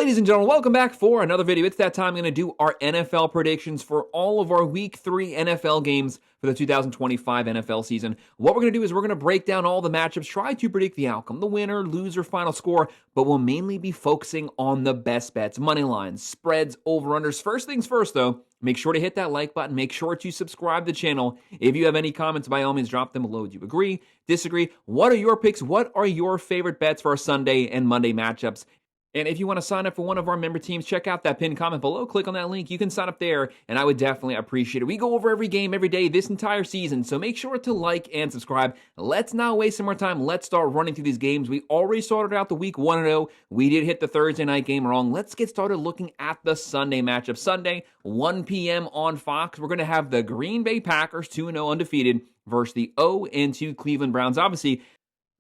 Ladies and gentlemen, welcome back for another video. It's that time I'm going to do our NFL predictions for all of our Week 3 NFL games for the 2025 NFL season. What we're going to do is we're going to break down all the matchups, try to predict the outcome, the winner, loser, final score, but we'll mainly be focusing on the best bets, money lines, spreads, over-unders. First things first, though, make sure to hit that like button. Make sure to subscribe to the channel. If you have any comments, by all means, drop them below. Do you agree, disagree? What are your picks? What are your favorite bets for our Sunday and Monday matchups? And if you want to sign up for one of our member teams, check out that pinned comment below. Click on that link. You can sign up there, and I would definitely appreciate it. We go over every game, every day, this entire season, so make sure to like and subscribe. Let's not waste some more time. Let's start running through these games. We already started out the week 1-0. We did hit the Thursday night game wrong. Let's get started looking at the Sunday matchup. Sunday, 1 p.m. on Fox. We're going to have the Green Bay Packers, 2-0 undefeated, versus the 0-2 Cleveland Browns. Obviously,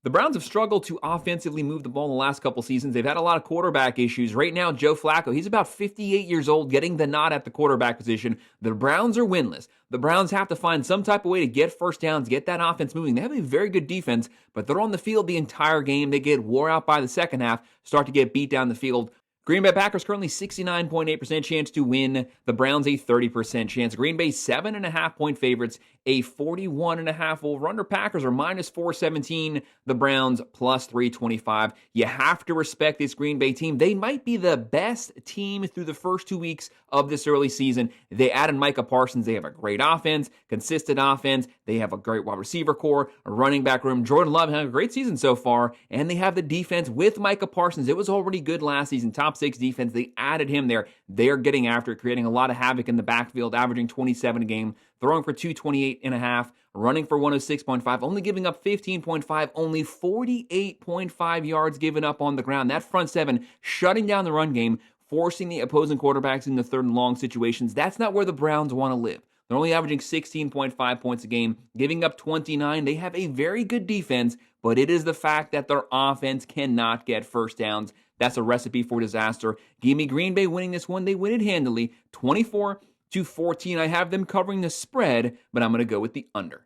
the Browns have struggled to offensively move the ball in the last couple seasons. They've had a lot of quarterback issues. Right now, Joe Flacco, he's about 58 years old, getting the nod at the quarterback position. The Browns are winless. The Browns have to find some type of way to get first downs, get that offense moving. They have a very good defense, but they're on the field the entire game. They get wore out by the second half, start to get beat down the field. Green Bay Packers currently 69.8% chance to win. The Browns a 30% chance. Green Bay 7.5-point favorites. A 41.5 over-under. Packers are minus 417. The Browns plus 325. You have to respect this Green Bay team. They might be the best team through the first 2 weeks of this early season. They added Micah Parsons. They have a great offense, consistent offense. They have a great wide receiver core, a running back room. Jordan Love had a great season so far, and they have the defense with Micah Parsons. It was already good last season. Top 6 defense. They added him there. They're getting after it, creating a lot of havoc in the backfield, averaging 27 a game, throwing for 228.5, running for 106.5, only giving up 15.5, only 48.5 yards given up on the ground. That front seven shutting down the run game, forcing the opposing quarterbacks in the third and long situations. That's not where the Browns want to live. They're only averaging 16.5 points a game, giving up 29. They have a very good defense, but it is the fact that their offense cannot get first downs. That's a recipe for disaster. Give me Green Bay winning this one. They win it handily, 24-14. I have them covering the spread, but I'm going to go with the under.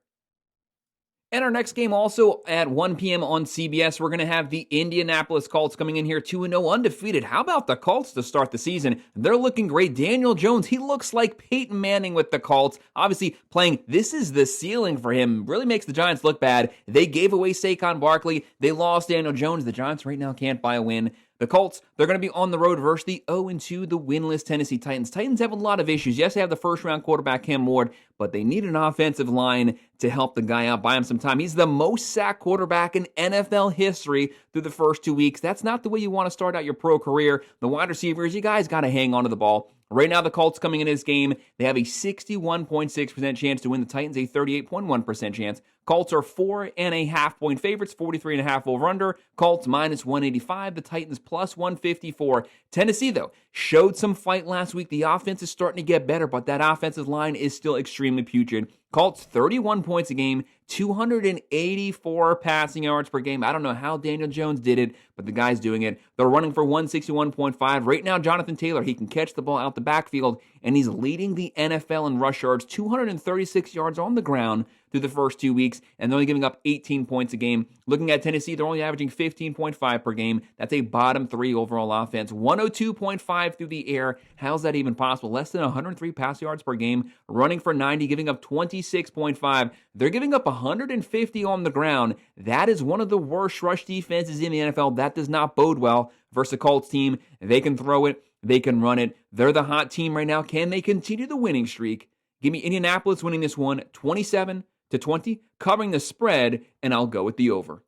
And our next game also at 1 p.m. on CBS, we're going to have the Indianapolis Colts coming in here 2-0 undefeated. How about the Colts to start the season? They're looking great. Daniel Jones, he looks like Peyton Manning with the Colts. Obviously playing, this is the ceiling for him. Really makes the Giants look bad. They gave away Saquon Barkley. They lost Daniel Jones. The Giants right now can't buy a win. The Colts, they're going to be on the road versus the 0-2, the winless Tennessee Titans. Titans have a lot of issues. Yes, they have the first-round quarterback, Cam Ward, but they need an offensive line to help the guy out, buy him some time. He's the most sacked quarterback in NFL history through the first 2 weeks. That's not the way you want to start out your pro career. The wide receivers, you guys got to hang on to the ball. Right now, the Colts coming in this game, they have a 61.6% chance to win. The Titans, a 38.1% chance. Colts are 4.5-point favorites, 43.5 over-under. Colts minus 185. The Titans plus 154. Tennessee, though, showed some fight last week. The offense is starting to get better, but that offensive line is still extremely putrid. Colts 31 points a game, 284 passing yards per game. I don't know how Daniel Jones did it, but the guy's doing it. They're running for 161.5. Right now, Jonathan Taylor, he can catch the ball out the backfield, and he's leading the NFL in rush yards, 236 yards on the ground through the first 2 weeks, and they're only giving up 18 points a game. Looking at Tennessee, they're only averaging 15.5 per game. That's a bottom 3 overall offense. 102.5 through the air. How's that even possible? Less than 103 pass yards per game. Running for 90, giving up 26.5. They're giving up 150 on the ground. That is one of the worst rush defenses in the NFL. That does not bode well versus the Colts team. They can throw it. They can run it. They're the hot team right now. Can they continue the winning streak? Give me Indianapolis winning this one, 27-20, covering the spread, and I'll go with the over.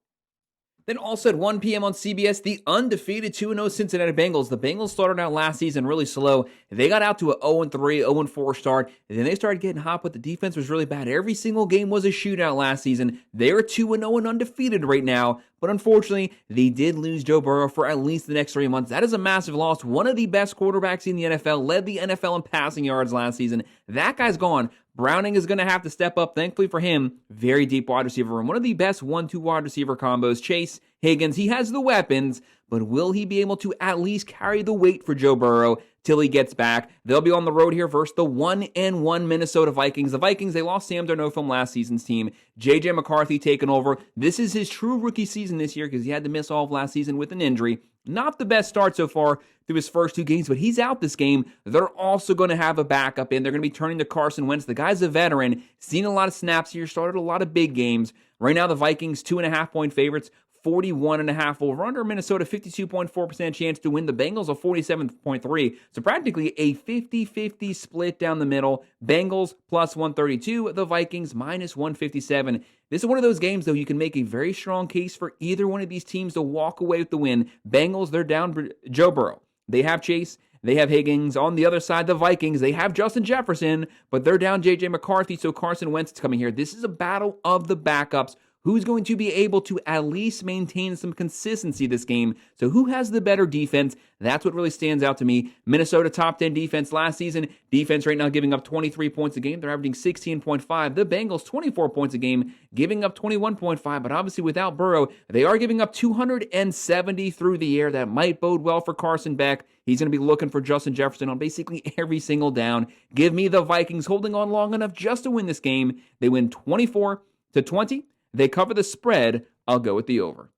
Then also at 1 p.m. on CBS, the undefeated 2-0 Cincinnati Bengals. The Bengals started out last season really slow. They got out to a 0-3, 0-4 start, and then they started getting hot, but the defense was really bad. Every single game was a shootout last season. They're 2-0 and undefeated right now, but unfortunately, they did lose Joe Burrow for at least the next 3 months. That is a massive loss. One of the best quarterbacks in the NFL, led the NFL in passing yards last season. That guy's gone. Browning is going to have to step up. Thankfully for him, very deep wide receiver room. One of the best 1-2 wide receiver combos. Chase, Higgins, he has the weapons, but will he be able to at least carry the weight for Joe Burrow till he gets back? They'll be on the road here versus the 1-1 Minnesota Vikings. The Vikings, they lost Sam Darnold from last season's team. J.J. McCarthy taking over. This is his true rookie season this year because he had to miss all of last season with an injury. Not the best start so far. through his first 2 games, but he's out this game. They're also going to have a backup in. They're going to be turning to Carson Wentz. The guy's a veteran, seen a lot of snaps here, started a lot of big games. Right now, the Vikings, 2.5-point favorites. 41.5 over-under. Minnesota, 52.4% chance to win. The Bengals, a 47.3. So practically a 50-50 split down the middle. Bengals, plus 132. The Vikings, minus 157. This is one of those games, though, you can make a very strong case for either one of these teams to walk away with the win. Bengals, they're down Joe Burrow. They have Chase. They have Higgins. On the other side, the Vikings, they have Justin Jefferson, but they're down J.J. McCarthy, so Carson Wentz is coming here. This is a battle of the backups. Who's going to be able to at least maintain some consistency this game? So who has the better defense? That's what really stands out to me. Minnesota top 10 defense last season. Defense right now giving up 23 points a game. They're averaging 16.5. The Bengals 24 points a game, giving up 21.5. But obviously without Burrow, they are giving up 270 through the air. That might bode well for Carson Beck. He's going to be looking for Justin Jefferson on basically every single down. Give me the Vikings holding on long enough just to win this game. They win 24-20. They cover the spread. I'll go with the over.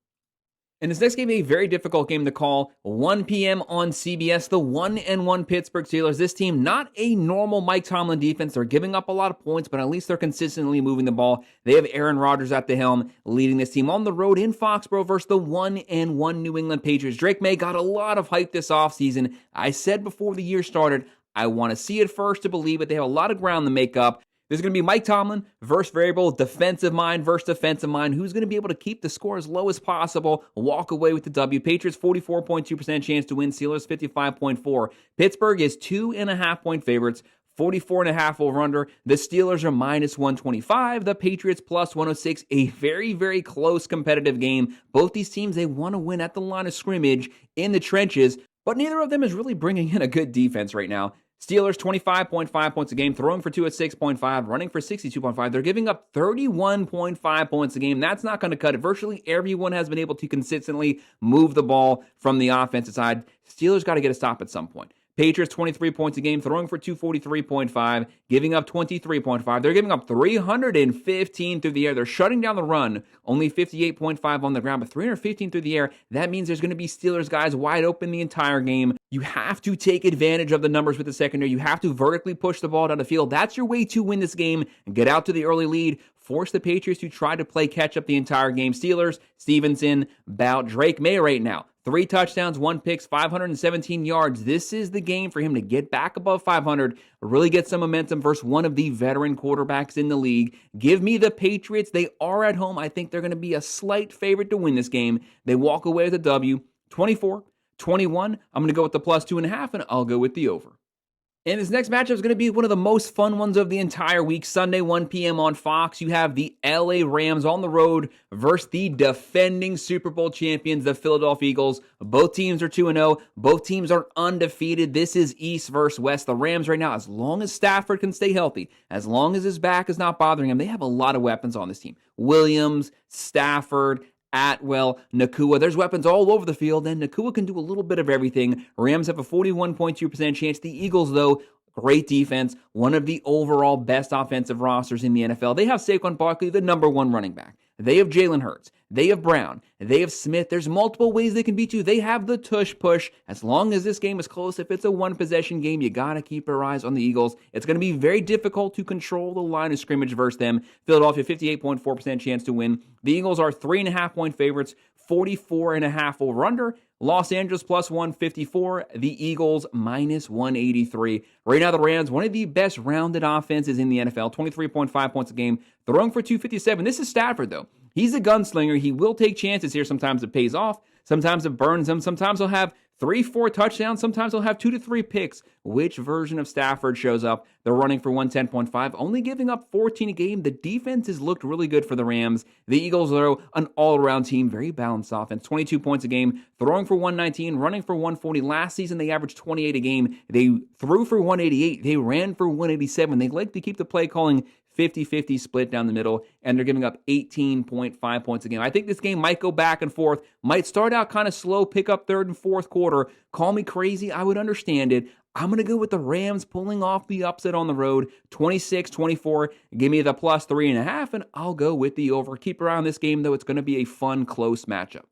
And this next game, a very difficult game to call. 1 p.m. on CBS, the 1-1 Pittsburgh Steelers. This team, not a normal Mike Tomlin defense. They're giving up a lot of points, but at least they're consistently moving the ball. They have Aaron Rodgers at the helm, leading this team on the road in Foxborough versus the 1-1 New England Patriots. Drake May got a lot of hype this offseason. I said before the year started, I want to see it first to believe it. They have a lot of ground to make up. There's going to be Mike Tomlin versus variable defensive mind versus defensive mind. Who's going to be able to keep the score as low as possible, walk away with the W? Patriots, 44.2% chance to win. Steelers, 55.4. Pittsburgh is 2.5-point favorites, 44.5 over-under. The Steelers are minus 125. The Patriots, plus 106. A very, very close competitive game. Both these teams, they want to win at the line of scrimmage in the trenches, but neither of them is really bringing in a good defense right now. Steelers, 25.5 points a game, throwing for 2 at 6.5, running for 62.5. They're giving up 31.5 points a game. That's not going to cut it. Virtually everyone has been able to consistently move the ball from the offensive side. Steelers got to get a stop at some point. Patriots, 23 points a game, throwing for 243.5, giving up 23.5. They're giving up 315 through the air. They're shutting down the run, only 58.5 on the ground, but 315 through the air. That means there's going to be Steelers guys wide open the entire game. You have to take advantage of the numbers with the secondary. You have to vertically push the ball down the field. That's your way to win this game and get out to the early lead. Force the Patriots to try to play catch up the entire game. Steelers, Stevenson, Bout, Drake May right now. 3 touchdowns, 1 picks, 517 yards. This is the game for him to get back above 500, really get some momentum versus one of the veteran quarterbacks in the league. Give me the Patriots. They are at home. I think they're going to be a slight favorite to win this game. They walk away with a W, 24-21. I'm going to go with the plus 2.5, and I'll go with the over. And this next matchup is going to be one of the most fun ones of the entire week. Sunday, 1 p.m. on Fox. You have the LA Rams on the road versus the defending Super Bowl champions, the Philadelphia Eagles. Both teams are 2-0. Both teams are undefeated. This is East versus West. The Rams right now, as long as Stafford can stay healthy, as long as his back is not bothering him, they have a lot of weapons on this team. Williams, Stafford, Atwell, Nakua. There's weapons all over the field, and Nakua can do a little bit of everything. Rams have a 41.2% chance. The Eagles, though, great defense, one of the overall best offensive rosters in the NFL. They have Saquon Barkley, the number 1 running back. They have Jalen Hurts. They have Brown. They have Smith. There's multiple ways they can beat you. They have the tush push. As long as this game is close, if it's a 1-possession game, you got to keep your eyes on the Eagles. It's going to be very difficult to control the line of scrimmage versus them. Philadelphia, 58.4% chance to win. The Eagles are 3.5-point favorites, 44.5 over-under. Los Angeles plus 154. The Eagles minus 183. Right now, the Rams, one of the best rounded offenses in the NFL, 23.5 points a game, throwing for 257. This is Stafford, though. He's a gunslinger. He will take chances here. Sometimes it pays off. Sometimes it burns him. Sometimes he'll have 3-4 touchdowns. Sometimes he'll have 2 to 3 picks. Which version of Stafford shows up? They're running for 110.5, only giving up 14 a game. The defense has looked really good for the Rams. The Eagles are an all-around team, very balanced offense, 22 points a game, throwing for 119, running for 140. Last season, they averaged 28 a game. They threw for 188. They ran for 187. They like to keep the play calling 50-50 split down the middle, and they're giving up 18.5 points a game. I think this game might go back and forth, might start out kind of slow, pick up third and fourth quarter. Call me crazy, I would understand it. I'm going to go with the Rams pulling off the upset on the road, 26-24. Give me the plus 3.5, and I'll go with the over. Keep your eye on this game, though. It's going to be a fun, close matchup.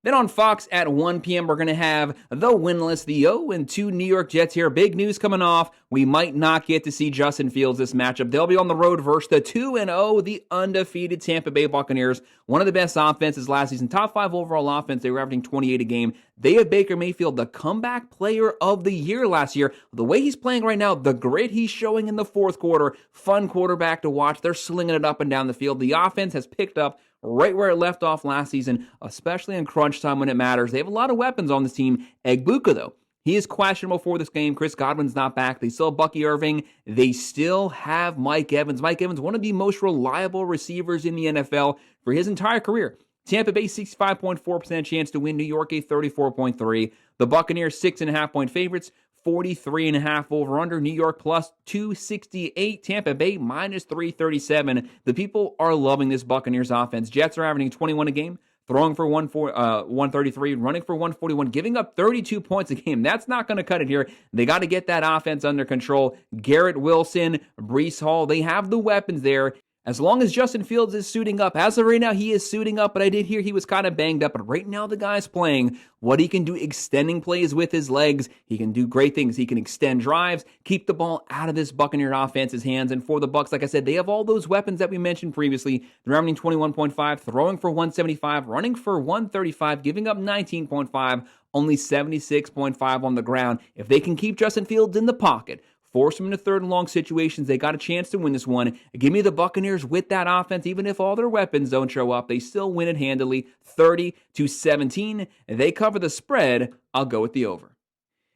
Then on Fox at 1 p.m., we're going to have the winless, the 0-2 New York Jets here. Big news coming off. We might not get to see Justin Fields this matchup. They'll be on the road versus the 2-0, the undefeated Tampa Bay Buccaneers. One of the best offenses last season. Top 5 overall offense. They were averaging 28 a game. They have Baker Mayfield, the comeback player of the year last year. The way he's playing right now, the grit he's showing in the fourth quarter, fun quarterback to watch. They're slinging it up and down the field. The offense has picked up right where it left off last season, especially in crunch time when it matters. They have a lot of weapons on this team. Egbuka, though, he is questionable for this game. Chris Godwin's not back. They still have Bucky Irving. They still have Mike Evans. Mike Evans, one of the most reliable receivers in the NFL for his entire career. Tampa Bay, 65.4% chance to win. New York, a 34.3%. The Buccaneers, 6.5-point favorites. 43.5 over-under. New York plus 268. Tampa Bay minus 337. The people are loving this Buccaneers offense. Jets are averaging 21 a game, throwing for 133, running for 141, giving up 32 points a game. That's not going to cut it here. They got to get that offense under control. Garrett Wilson, Breece Hall, they have the weapons there. As long as Justin Fields is suiting up. As of right now, he is suiting up, but I did hear he was kind of banged up. But right now, the guy's playing what he can do, extending plays with his legs. He can do great things. He can extend drives, keep the ball out of this Buccaneer offense's hands. And for the Bucs, like I said, they have all those weapons that we mentioned previously. They're averaging 21.5, throwing for 175, running for 135, giving up 19.5, only 76.5 on the ground. If they can keep Justin Fields in the pocket, force them into third and long situations, they got a chance to win this one. Give me the Buccaneers with that offense. Even if all their weapons don't show up, they still win it handily, 30-17. They cover the spread. I'll go with the over.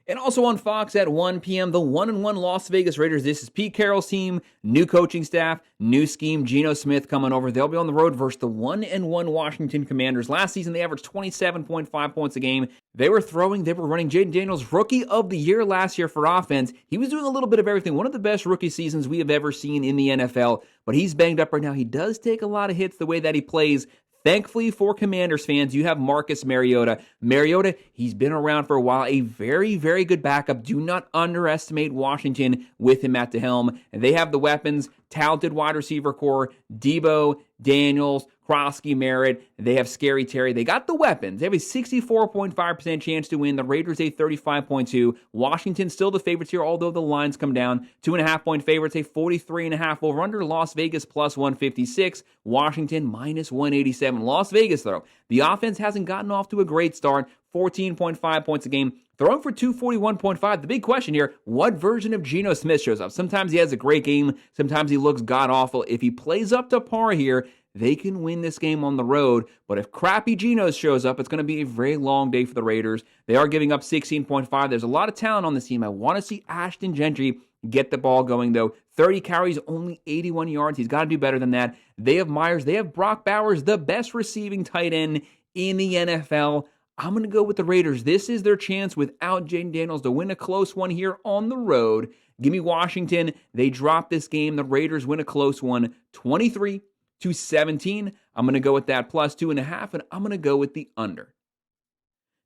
And also on Fox at 1 p.m., the 1-1 Las Vegas Raiders. This is Pete Carroll's team, new coaching staff, new scheme. Geno Smith coming over. They'll be on the road versus the 1-1 Washington Commanders. Last season, they averaged 27.5 points a game. They were running. Jaden Daniels, rookie of the year last year for offense. He was doing a little bit of everything. One of the best rookie seasons we have ever seen in the NFL, but he's banged up right now. He does take a lot of hits the way that he plays. Thankfully for Commanders fans, you have Marcus Mariota. Mariota, he's been around for a while, a very, very good backup. Do not underestimate Washington with him at the helm. And they have the weapons, talented wide receiver core, Debo, Daniels, Krosky, Merritt. They have Scary Terry. They got the weapons. They have a 64.5% chance to win. The Raiders, a 35.2%. Washington still the favorites here, although the lines come down. 2.5-point favorites, a 43.5 over-under. Las Vegas plus 156. Washington minus 187. Las Vegas, though, the offense hasn't gotten off to a great start. 14.5 points a game, throwing for 241.5. The big question here, what version of Geno Smith shows up? Sometimes he has a great game. Sometimes he looks god-awful. If he plays up to par here, they can win this game on the road. But if crappy Geno shows up, it's going to be a very long day for the Raiders. They are giving up 16.5. There's a lot of talent on this team. I want to see Ashton Gentry get the ball going, though. 30 carries, only 81 yards. He's got to do better than that. They have Myers. They have Brock Bowers, the best receiving tight end in the NFL. I'm going to go with the Raiders. This is their chance without Jaden Daniels to win a close one here on the road. Give me Washington. They drop this game. The Raiders win a close one, 23-17. I'm going to go with that plus 2.5, and I'm going to go with the under.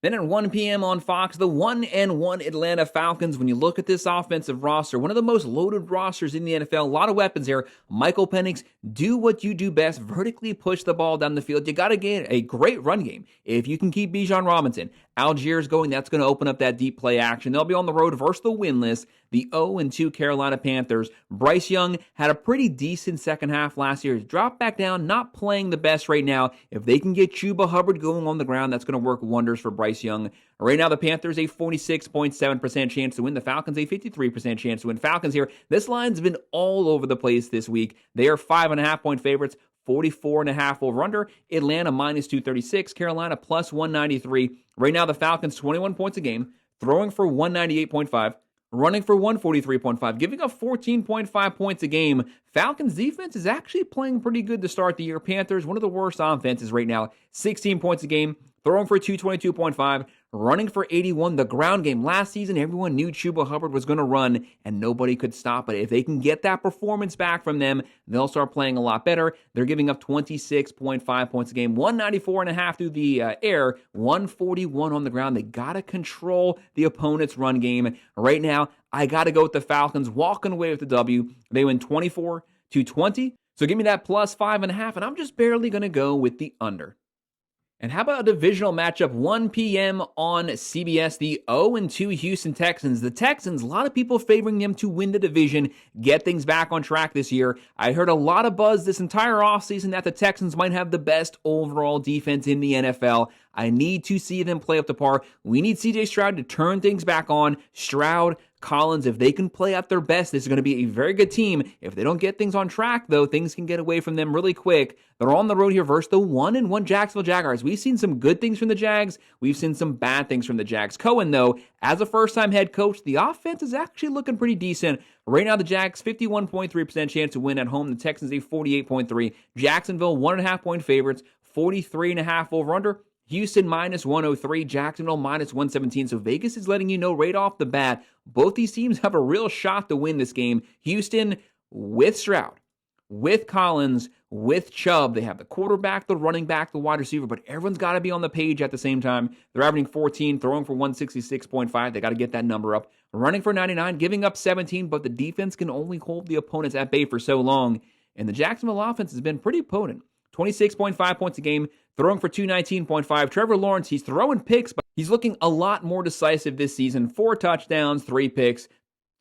Then at 1 p.m. on Fox, the 1-1 Atlanta Falcons. When you look at this offensive roster, one of the most loaded rosters in the NFL, a lot of weapons here. Michael Penix, do what you do best, vertically push the ball down the field. You got to get a great run game. If you can keep Bijan Robinson, Algiers going, that's going to open up that deep play action. They'll be on the road versus the winless, the 0-2 Carolina Panthers. Bryce Young had a pretty decent second half last year. He's dropped back down, not playing the best right now. If they can get Chuba Hubbard going on the ground, that's going to work wonders for Bryce Young. Right now, the Panthers, a 46.7% chance to win. The Falcons, a 53% chance to win. Falcons here, this line's been all over the place this week. They are 5.5-point favorites. 44.5 over-under. Atlanta minus 236. Carolina plus 193. Right now, the Falcons 21 points a game, throwing for 198.5, running for 143.5, giving up 14.5 points a game. Falcons defense is actually playing pretty good to start the year. Panthers, one of the worst offenses right now, 16 points a game, throwing for 222.5, running for 81. The ground game last season, everyone knew Chuba Hubbard was going to run, and nobody could stop it. If they can get that performance back from them, they'll start playing a lot better. They're giving up 26.5 points a game, 194.5 through the air, 141 on the ground. They got to control the opponent's run game. Right now, I got to go with the Falcons, walking away with the W. They win 24-20. So give me that plus 5.5, and I'm just barely going to go with the under. And how about a divisional matchup, 1 p.m. on CBS, the 0-2 Houston Texans. The Texans, a lot of people favoring them to win the division, get things back on track this year. I heard a lot of buzz this entire offseason that the Texans might have the best overall defense in the NFL. I need to see them play up to par. We need CJ Stroud to turn things back on. Stroud, Collins, if they can play at their best, this is going to be a very good team. If they don't get things on track, though, things can get away from them really quick. They're on the road here versus the 1-1 Jacksonville Jaguars. We've seen some good things from the Jags. We've seen some bad things from the Jags. Cohen, though, as a first-time head coach, the offense is actually looking pretty decent. Right now, the Jags, 51.3% chance to win at home. The Texans, a 48.3%. Jacksonville, 1.5-point favorites, 43.5 over-under. Houston minus 103, Jacksonville minus 117. So Vegas is letting you know right off the bat, both these teams have a real shot to win this game. Houston with Stroud, with Collins, with Chubb. They have the quarterback, the running back, the wide receiver, but everyone's got to be on the page at the same time. They're averaging 14, throwing for 166.5. They got to get that number up. Running for 99, giving up 17, but the defense can only hold the opponents at bay for so long. And the Jacksonville offense has been pretty potent. 26.5 points a game, throwing for 219.5. Trevor Lawrence, he's throwing picks, but he's looking a lot more decisive this season. 4 touchdowns, 3 picks,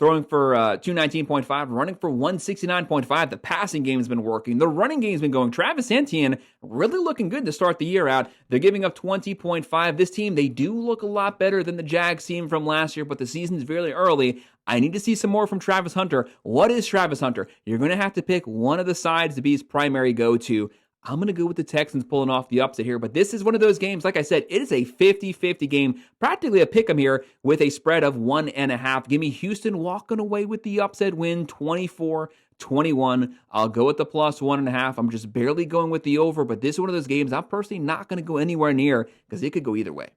throwing for 219.5, running for 169.5. The passing game has been working. The running game has been going. Travis Etienne really looking good to start the year out. They're giving up 20.5. This team, they do look a lot better than the Jags team from last year, but the season's very early. I need to see some more from Travis Hunter. What is Travis Hunter? You're going to have to pick one of the sides to be his primary go-to. I'm going to go with the Texans pulling off the upset here, but this is one of those games, like I said, it is a 50-50 game, practically a pick 'em here with a spread of 1.5. Give me Houston walking away with the upset win, 24-21. I'll go with the plus 1.5. I'm just barely going with the over, but this is one of those games I'm personally not going to go anywhere near because it could go either way.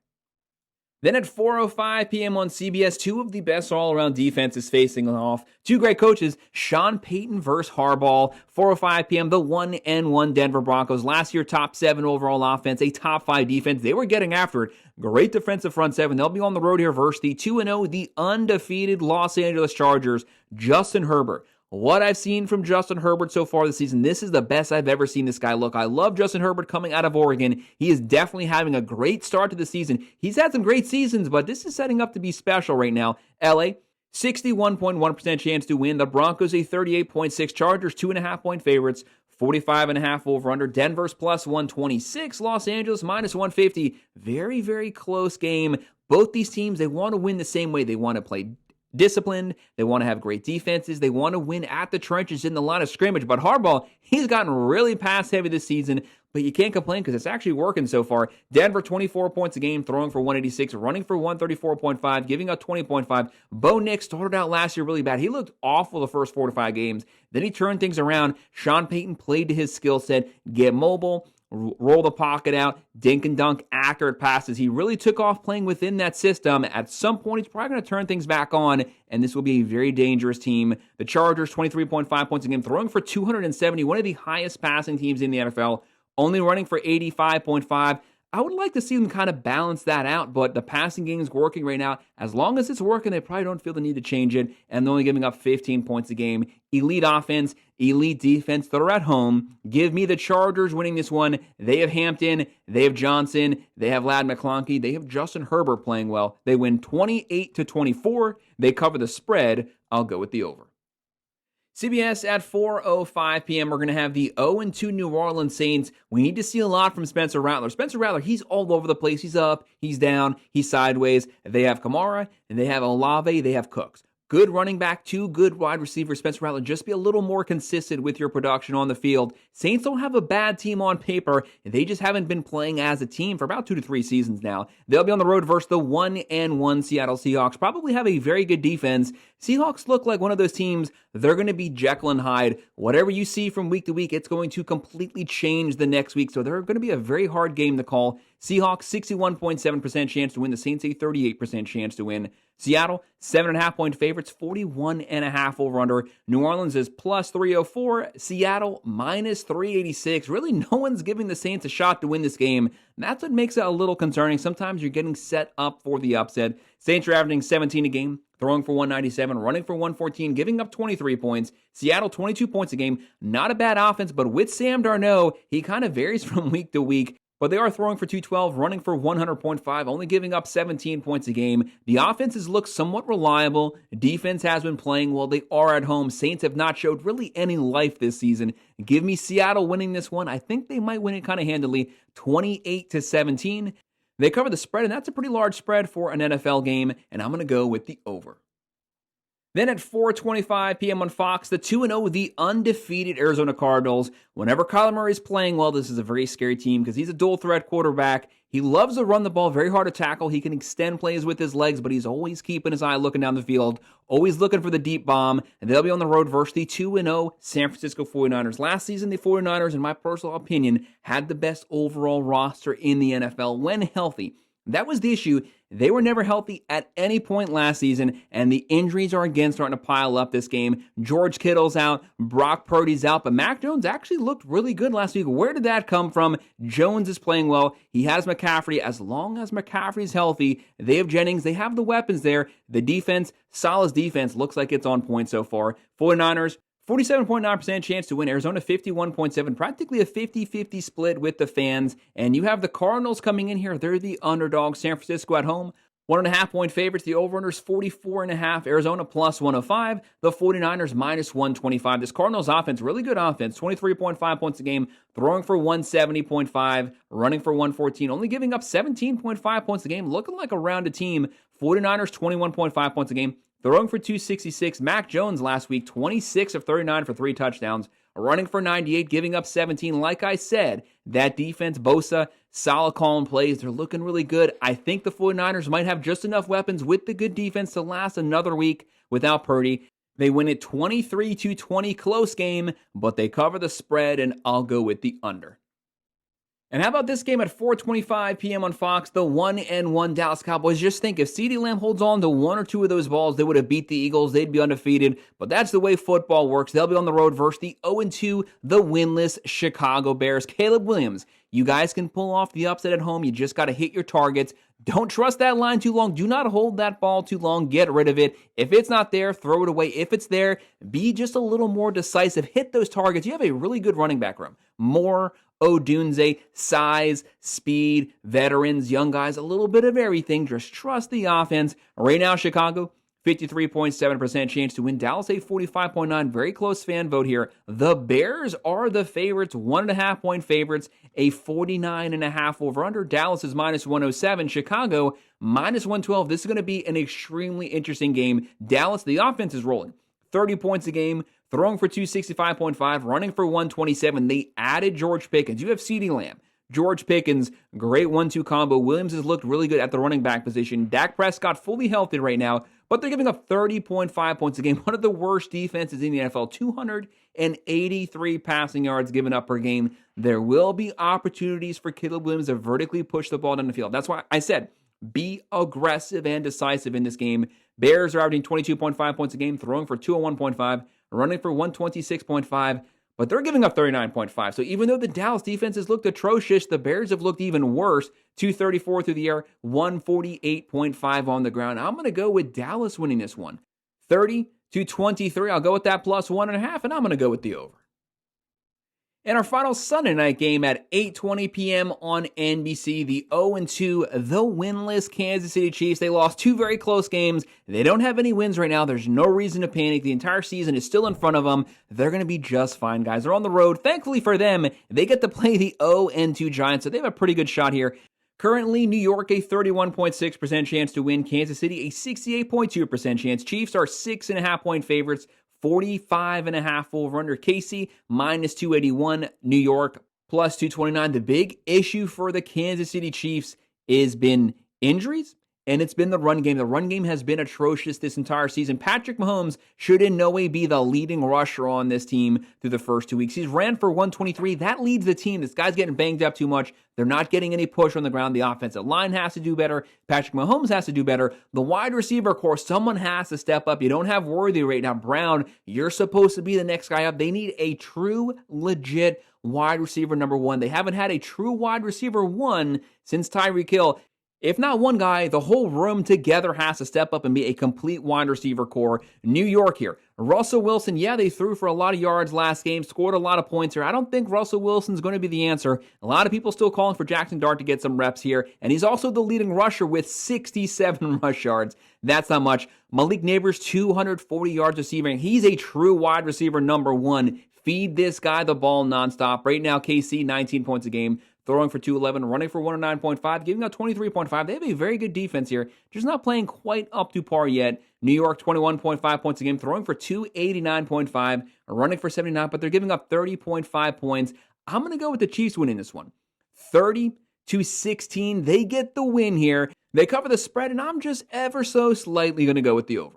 Then at 4:05 p.m. on CBS, two of the best all-around defenses facing off. Two great coaches, Sean Payton versus Harbaugh. 4:05 p.m., the 1-1 Denver Broncos. Last year, top 7 overall offense, a top 5 defense. They were getting after it. Great defensive front 7. They'll be on the road here versus the 2-0, the undefeated Los Angeles Chargers. Justin Herbert. What I've seen from Justin Herbert so far this season, this is the best I've ever seen this guy look. I love Justin Herbert coming out of Oregon. He is definitely having a great start to the season. He's had some great seasons, but this is setting up to be special right now. LA, 61.1% chance to win. The Broncos, a 38.6. Chargers, 2.5-point favorites. 45.5 over under. Denver's plus 126. Los Angeles minus 150. Very, very close game. Both these teams, they want to win the same way. They want to play disciplined. They want to have great defenses. They want to win at the trenches in the line of scrimmage. But Harbaugh, he's gotten really pass heavy this season, but you can't complain because it's actually working so far. Denver, 24 points a game, throwing for 186, running for 134.5, giving up 20.5. Bo Nix started out last year really bad. He looked awful the first 4 to 5 games. Then he turned things around. Sean Payton played to his skill set, get mobile, roll the pocket out, dink and dunk, accurate passes. He really took off playing within that system. At some point, he's probably going to turn things back on, and this will be a very dangerous team. The Chargers, 23.5 points a game, throwing for 270, one of the highest passing teams in the NFL, only running for 85.5. I would like to see them kind of balance that out, but the passing game is working right now. As long as it's working, they probably don't feel the need to change it, and they're only giving up 15 points a game. Elite offense, elite defense. They're at home. Give me the Chargers winning this one. They have Hampton. They have Johnson. They have Ladd McConkey. They have Justin Herbert playing well. They win 28-24. They cover the spread. I'll go with the over. CBS at 4:05 p.m. We're going to have the 0-2 New Orleans Saints. We need to see a lot from Spencer Rattler. Spencer Rattler, he's all over the place. He's up, he's down, he's sideways. They have Kamara, and they have Olave, they have Cooks. Good running back, 2 good wide receivers. Spencer Rattler, just be a little more consistent with your production on the field. Saints don't have a bad team on paper. They just haven't been playing as a team for about 2 to 3 seasons now. They'll be on the road versus the 1-1 Seattle Seahawks. Probably have a very good defense. Seahawks look like one of those teams, they're going to be Jekyll and Hyde. Whatever you see from week to week, it's going to completely change the next week. So they're going to be a very hard game to call. Seahawks, 61.7% chance to win. The Saints, a 38% chance to win. Seattle, 7.5-point favorites, 41.5 over under. New Orleans is plus 304. Seattle, minus 386. Really, no one's giving the Saints a shot to win this game. That's what makes it a little concerning. Sometimes you're getting set up for the upset. Saints are averaging 17 a game, throwing for 197, running for 114, giving up 23 points. Seattle, 22 points a game. Not a bad offense, but with Sam Darnold, he kind of varies from week to week. but they are throwing for 212, running for 100.5, only giving up 17 points a game. The offenses look somewhat reliable. Defense has been playing well. They are at home. Saints have not showed really any life this season. Give me Seattle winning this one. I think they might win it kind of handily, 28-17. They cover the spread, and that's a pretty large spread for an NFL game, and I'm going to go with the over. Then at 4:25 p.m. on Fox, the 2-0, the undefeated Arizona Cardinals. Whenever Kyler Murray is playing well, this is a very scary team because he's a dual-threat quarterback. He loves to run the ball, very hard to tackle. He can extend plays with his legs, but he's always keeping his eye looking down the field, always looking for the deep bomb. And they'll be on the road versus the 2-0 San Francisco 49ers. Last season, the 49ers, in my personal opinion, had the best overall roster in the NFL when healthy. That was the issue. They were never healthy at any point last season, and the injuries are again starting to pile up this game. George Kittle's out, Brock Purdy's out, but Mac Jones actually looked really good last week. Where did that come from? Jones is playing well. He has McCaffrey. As long as McCaffrey's healthy, they have Jennings. They have the weapons there. The defense, Saleh's defense, looks like it's on point so far. 49ers, 47.9% chance to win. Arizona 51.7%, practically a 50-50 split with the fans. And you have the Cardinals coming in here. They're the underdog. San Francisco at home, 1.5 point favorites. The over-under's 44.5. Arizona plus 105. The 49ers minus 125. This Cardinals offense, really good offense. 23.5 points a game, throwing for 170.5, running for 114, only giving up 17.5 points a game. Looking like a rounded team. 49ers 21.5 points a game, throwing for 266. Mac Jones last week, 26 of 39 for 3 touchdowns, running for 98, giving up 17. Like I said, that defense, Bosa, Saleh calling plays, they're looking really good. I think the 49ers might have just enough weapons with the good defense to last another week without Purdy. They win it 23-20, close game, but they cover the spread, and I'll go with the under. And how about this game at 4:25 p.m. on Fox, the 1-1 Dallas Cowboys? Just think, if CeeDee Lamb holds on to 1 or 2 of those balls, they would have beat the Eagles. They'd be undefeated, but that's the way football works. They'll be on the road versus the 0-2, the winless Chicago Bears. Caleb Williams, you guys can pull off the upset at home. You just got to hit your targets. Don't trust that line too long. Do not hold that ball too long. Get rid of it. If it's not there, throw it away. If it's there, be just a little more decisive. Hit those targets. You have a really good running back room. Moore, Odunze, size, speed, veterans, young guys, a little bit of everything. Just trust the offense. Right now, Chicago, 53.7% chance to win. Dallas, a 45.9%. Very close fan vote here. The Bears are the favorites, 1.5 point favorites, a 49.5 over-under. Dallas is minus 107. Chicago, minus 112. This is going to be an extremely interesting game. Dallas, the offense is rolling. 30 points a game, throwing for 265.5, running for 127. They added George Pickens. You have CeeDee Lamb, George Pickens, great 1-2 combo. Williams has looked really good at the running back position. Dak Prescott fully healthy right now, but they're giving up 30.5 points a game. One of the worst defenses in the NFL, 283 passing yards given up per game. There will be opportunities for Caleb Williams to vertically push the ball down the field. That's why I said, be aggressive and decisive in this game. Bears are averaging 22.5 points a game, throwing for 201.5, running for 126.5, but they're giving up 39.5. So even though the Dallas defense has looked atrocious, the Bears have looked even worse. 234 through the air, 148.5 on the ground. I'm going to go with Dallas winning this one. 30-23. I'll go with that plus 1.5, and I'm going to go with the over. And our final Sunday night game at 8:20 p.m. on NBC, the 0-2, the winless Kansas City Chiefs. They lost 2 very close games. They don't have any wins right now. There's no reason to panic. The entire season is still in front of them. They're going to be just fine, guys. They're on the road. Thankfully for them, they get to play the 0-2 Giants, so they have a pretty good shot here. Currently, New York, a 31.6% chance to win. Kansas City, a 68.2% chance. Chiefs are 6.5 point favorites. 45.5 over-under. KC, minus 281. New York, plus 229. The big issue for the Kansas City Chiefs has been injuries, and it's been the run game. The run game has been atrocious this entire season. Patrick Mahomes should in no way be the leading rusher on this team through the first 2 weeks. He's ran for 123. That leads the team. This guy's getting banged up too much. They're not getting any push on the ground. The offensive line has to do better. Patrick Mahomes has to do better. The wide receiver core, someone has to step up. You don't have Worthy right now. Brown, you're supposed to be the next guy up. They need a true, legit wide receiver number 1. They haven't had a true wide receiver 1 since Tyreek Hill. If not one guy, the whole room together has to step up and be a complete wide receiver core. New York here, Russell Wilson, yeah, they threw for a lot of yards last game, scored a lot of points here. I don't think Russell Wilson's going to be the answer. A lot of people still calling for Jackson Dart to get some reps here, and he's also the leading rusher with 67 rush yards. That's not much. Malik Neighbors, 240 yards receiving. He's a true wide receiver number one. Feed this guy the ball nonstop. Right now, KC, 19 points a game. Throwing for 211, running for 109.5, giving out 23.5. They have a very good defense here, just not playing quite up to par yet. New York, 21.5 points a game, throwing for 289.5, running for 79, but they're giving up 30.5 points. I'm going to go with the Chiefs winning this one. 30-16, they get the win here. They cover the spread, and I'm just ever so slightly going to go with the over.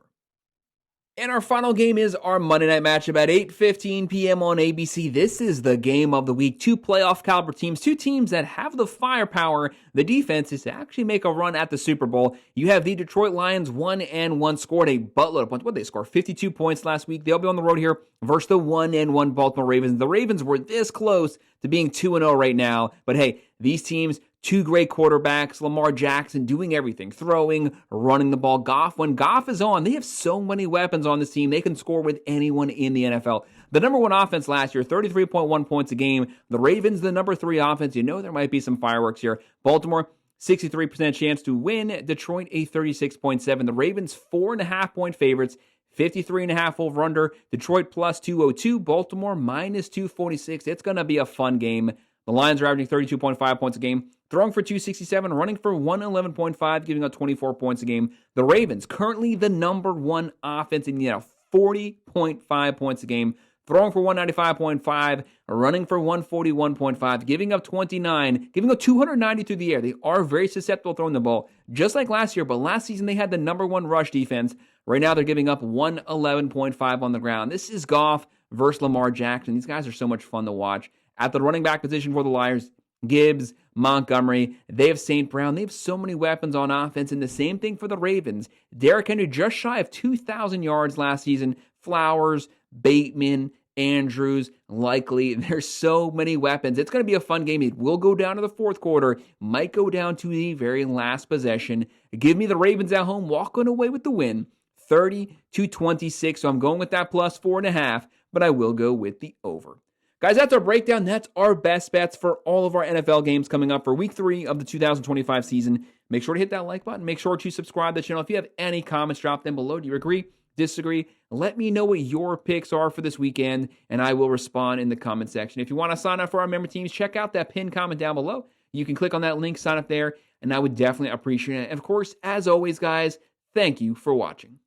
And our final game is our Monday night matchup at 8:15 p.m. on ABC. This is the game of the week. Two playoff caliber teams, two teams that have the firepower, the defense is to actually make a run at the Super Bowl. You have the Detroit Lions, 1-1, scored a buttload of points. What did they score? 52 points last week. They'll be on the road here versus the 1-1 Baltimore Ravens. The Ravens were this close to being 2-0 right now. But hey, these teams, two great quarterbacks, Lamar Jackson doing everything, throwing, running the ball. Goff, when Goff is on, they have so many weapons on this team. They can score with anyone in the NFL. The number one offense last year, 33.1 points a game. The Ravens, the number three offense. You know there might be some fireworks here. Baltimore, 63% chance to win. Detroit, a 36.7. The Ravens, 4.5-point favorites. 53.5 over under. Detroit plus 202. Baltimore minus 246. It's going to be a fun game. The Lions are averaging 32.5 points a game, throwing for 267, running for 111.5, giving up 24 points a game. The Ravens, currently the number one offense in the NFL, 40.5 points a game, throwing for 195.5, running for 141.5, giving up 29, giving up 290 through the air. They are very susceptible throwing the ball, just like last year, but last season they had the number one rush defense. Right now they're giving up 111.5 on the ground. This is Goff versus Lamar Jackson. These guys are so much fun to watch. At the running back position for the Lions, Gibbs, Montgomery, they have St. Brown. They have so many weapons on offense, and the same thing for the Ravens. Derrick Henry just shy of 2,000 yards last season. Flowers, Bateman, Andrews, Likely. There's so many weapons. It's going to be a fun game. It will go down to the fourth quarter. Might go down to the very last possession. Give me the Ravens at home, walking away with the win, 30-26. So I'm going with that plus 4.5, but I will go with the over. Guys, that's our breakdown. That's our best bets for all of our NFL games coming up for week 3 of the 2025 season. Make sure to hit that like button. Make sure to subscribe to the channel. If you have any comments, drop them below. Do you agree? Disagree? Let me know what your picks are for this weekend, and I will respond in the comment section. If you want to sign up for our member teams, check out that pinned comment down below. You can click on that link, sign up there, and I would definitely appreciate it. And of course, as always, guys, thank you for watching.